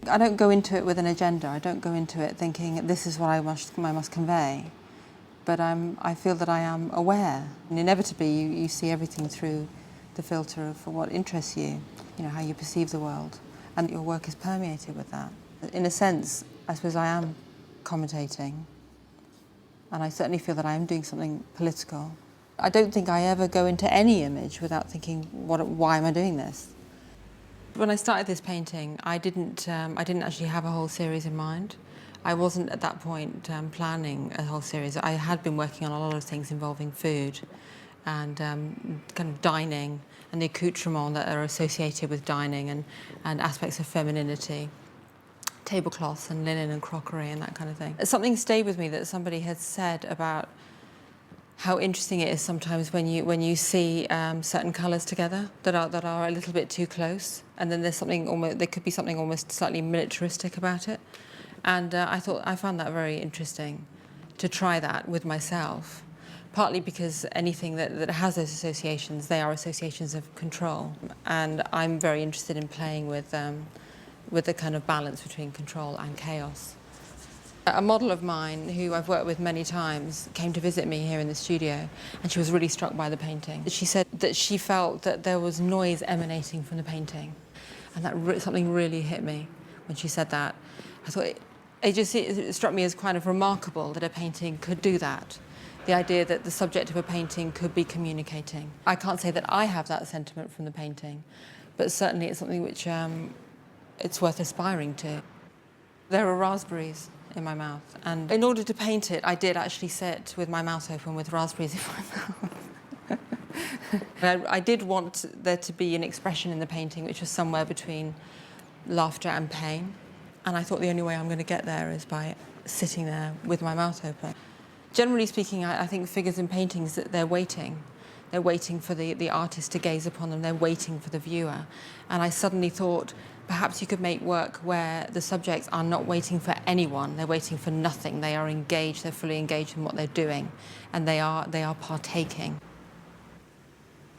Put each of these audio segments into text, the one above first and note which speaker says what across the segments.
Speaker 1: I don't go into it with an agenda. I don't go into it thinking this is what I must convey. But I feel that I am aware. And inevitably, you see everything through the filter of what interests you, how you perceive the world. And your work is permeated with that. In a sense, I suppose I am commentating. And I certainly feel that I am doing something political. I don't think I ever go into any image without thinking, why am I doing this? When I started this painting, I didn't actually have a whole series in mind. I wasn't at that point planning a whole series. I had been working on a lot of things involving food and kind of dining and the accoutrements that are associated with dining and aspects of femininity, tablecloths and linen and crockery and that kind of thing. Something stayed with me that somebody had said about how interesting it is sometimes when you see certain colours together that are a little bit too close, and then there could be something almost slightly militaristic about it. And I found that very interesting to try that with myself, partly because anything that has those associations, they are associations of control, and I'm very interested in playing with the kind of balance between control and chaos. A model of mine, who I've worked with many times, came to visit me here in the studio, and she was really struck by the painting. She said that she felt that there was noise emanating from the painting, and that something really hit me when she said that. I thought it struck me as kind of remarkable that a painting could do that. The idea that the subject of a painting could be communicating. I can't say that I have that sentiment from the painting, but certainly it's something which it's worth aspiring to. There are raspberries in my mouth, and in order to paint it, I did actually sit with my mouth open with raspberries in my mouth. I did want there to be an expression in the painting which was somewhere between laughter and pain, and I thought the only way I'm going to get there is by sitting there with my mouth open. Generally speaking, I think figures in paintings, that they're waiting. They're waiting for the artist to gaze upon them. They're waiting for the viewer. And I suddenly thought, perhaps you could make work where the subjects are not waiting for anyone. They're waiting for nothing. They are engaged. They're fully engaged in what they're doing, and they are partaking.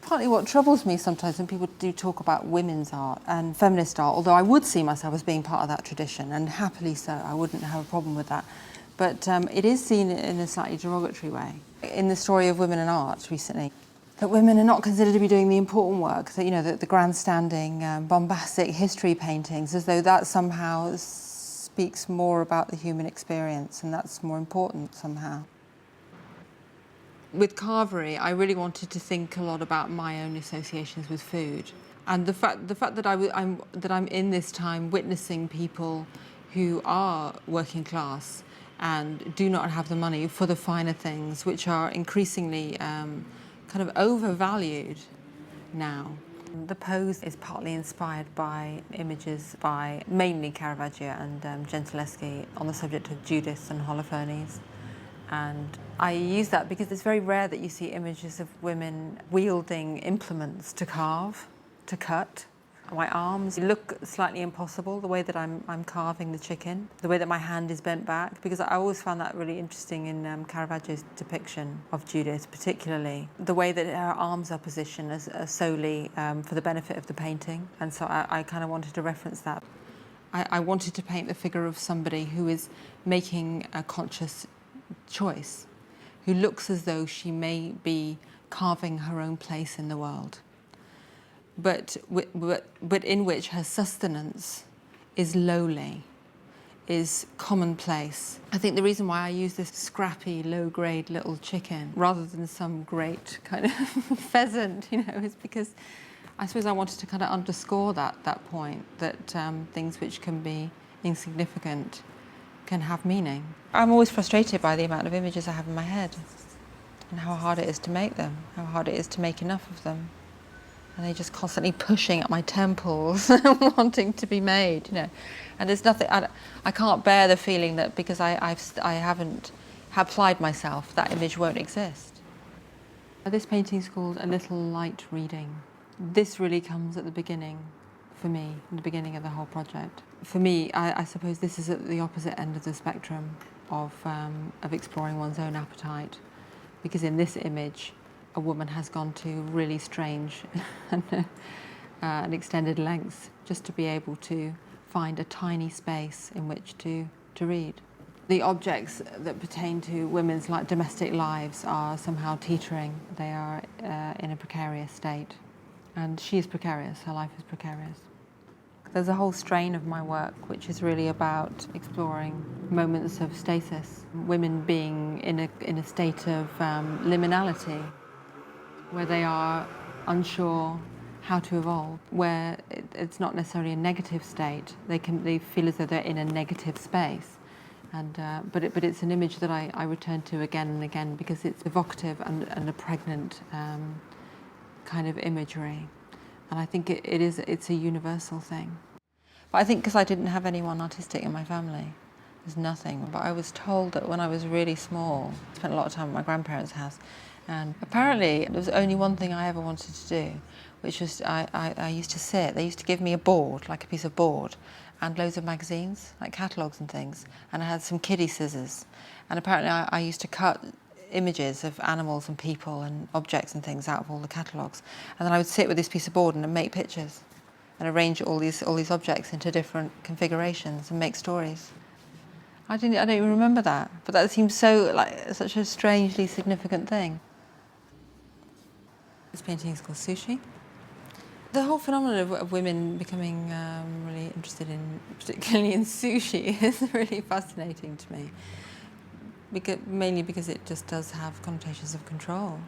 Speaker 1: Partly what troubles me sometimes when people do talk about women's art and feminist art, although I would see myself as being part of that tradition, and happily so, I wouldn't have a problem with that. But it is seen in a slightly derogatory way. In the story of women in art recently, that women are not considered to be doing the important work, that the grandstanding, bombastic history paintings, as though that somehow speaks more about the human experience, and that's more important somehow. With Carvery, I really wanted to think a lot about my own associations with food, and the fact that I'm in this time witnessing people who are working class and do not have the money for the finer things, which are increasingly kind of overvalued now. The pose is partly inspired by images by mainly Caravaggio and Gentileschi on the subject of Judas and Holofernes. And I use that because it's very rare that you see images of women wielding implements to carve, to cut. My arms look slightly impossible, the way that I'm carving the chicken, the way that my hand is bent back, because I always found that really interesting in Caravaggio's depiction of Judith, particularly. The way that her arms are positioned as solely for the benefit of the painting, and so I kind of wanted to reference that. I wanted to paint the figure of somebody who is making a conscious choice, who looks as though she may be carving her own place in the world, but in which her sustenance is lowly, is commonplace. I think the reason why I use this scrappy, low-grade little chicken rather than some great kind of pheasant, is because I suppose I wanted to kind of underscore that point, that things which can be insignificant can have meaning. I'm always frustrated by the amount of images I have in my head and how hard it is to make them, how hard it is to make enough of them. And they're just constantly pushing at my temples, wanting to be made, And there's nothing, I can't bear the feeling that because I haven't applied myself, that image won't exist. This painting's called A Little Light Reading. This really comes at the beginning, for me, in the beginning of the whole project. For me, I suppose this is at the opposite end of the spectrum of exploring one's own appetite, because in this image, a woman has gone to really strange and extended lengths just to be able to find a tiny space in which to read. The objects that pertain to women's domestic lives are somehow teetering. They are in a precarious state. And she is precarious, her life is precarious. There's a whole strain of my work which is really about exploring moments of stasis, women being in a state of liminality, where they are unsure how to evolve, where it's not necessarily a negative state. They feel as though they're in a negative space. And, but it's an image that I return to again and again because it's evocative and a pregnant kind of imagery. And I think it's a universal thing. But I think because I didn't have anyone artistic in my family, there's nothing. But I was told that when I was really small, I spent a lot of time at my grandparents' house, and apparently there was only one thing I ever wanted to do, which was I used to sit. They used to give me a board, like a piece of board, and loads of magazines, like catalogues and things, and I had some kiddie scissors. And apparently I used to cut images of animals and people and objects and things out of all the catalogues. And then I would sit with this piece of board and make pictures and arrange all these objects into different configurations and make stories. I don't even remember that, but that seems such a strangely significant thing. This painting is called Sushi. The whole phenomenon of women becoming really interested particularly in sushi, is really fascinating to me. Mainly because it just does have connotations of control.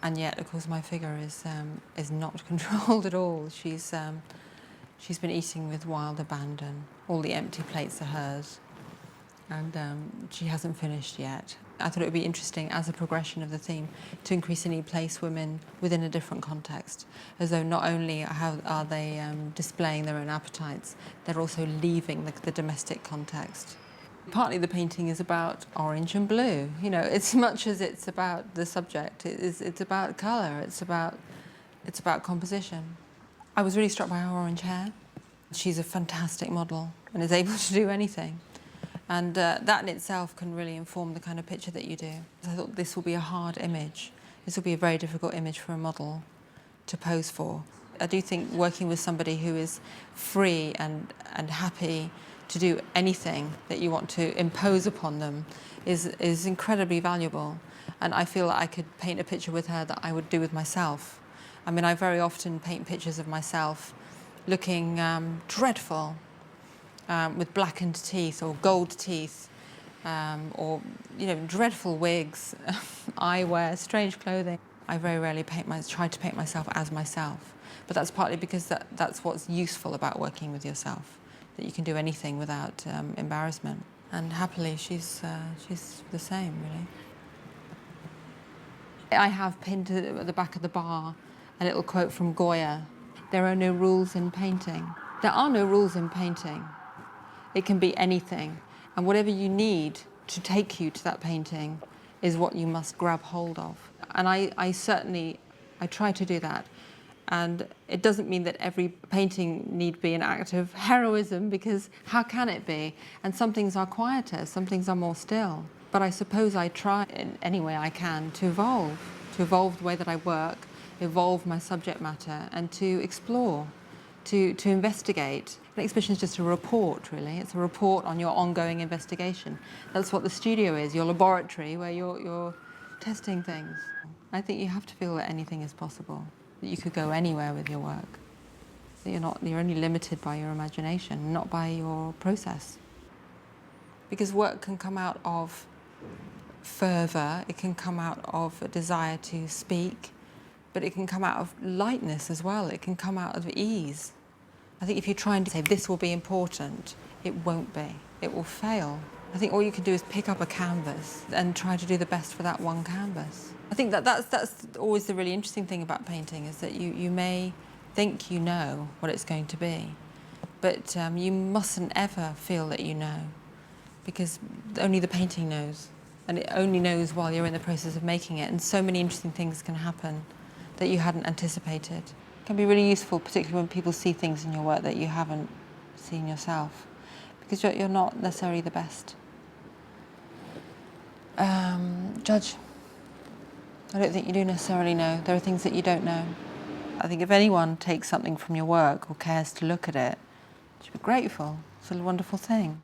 Speaker 1: And yet, of course, my figure is not controlled at all. She's been eating with wild abandon. All the empty plates are hers. And she hasn't finished yet. I thought it would be interesting, as a progression of the theme, to increasingly place women within a different context, as though not only are they displaying their own appetites, they're also leaving the domestic context. Partly the painting is about orange and blue, as much as it's about the subject. It's about colour, it's about composition. I was really struck by her orange hair. She's a fantastic model and is able to do anything. And that in itself can really inform the kind of picture that you do. I thought this will be a hard image. This will be a very difficult image for a model to pose for. I do think working with somebody who is free and happy to do anything that you want to impose upon them is incredibly valuable. And I feel I could paint a picture with her that I would do with myself. I mean, I very often paint pictures of myself looking dreadful, with blackened teeth or gold teeth, or dreadful wigs, eyewear, strange clothing. I very rarely try to paint myself as myself, but that's partly because that's what's useful about working with yourself, that you can do anything without embarrassment. And happily, she's the same, really. I have pinned at the back of the bar a little quote from Goya: "There are no rules in painting." There are no rules in painting. It can be anything, and whatever you need to take you to that painting is what you must grab hold of. And I certainly try to do that. And it doesn't mean that every painting need be an act of heroism, because how can it be? And some things are quieter, some things are more still. But I suppose I try in any way I can to evolve the way that I work, evolve my subject matter, and to explore, to investigate. An exhibition is just a report, really. It's a report on your ongoing investigation. That's what the studio is, your laboratory where you're testing things. I think you have to feel that anything is possible, that you could go anywhere with your work. That you're only limited by your imagination, not by your process. Because work can come out of fervour, it can come out of a desire to speak, but it can come out of lightness as well. It can come out of ease. I think if you try and say this will be important, it won't be. It will fail. I think all you can do is pick up a canvas and try to do the best for that one canvas. I think that's always the really interesting thing about painting, is that you may think you know what it's going to be, but you mustn't ever feel that you know, because only the painting knows, and it only knows while you're in the process of making it, and so many interesting things can happen that you hadn't anticipated. It can be really useful, particularly when people see things in your work that you haven't seen yourself, because you're not necessarily the best judge. I don't think you do necessarily know. There are things that you don't know. I think if anyone takes something from your work or cares to look at it, should be grateful. It's a wonderful thing.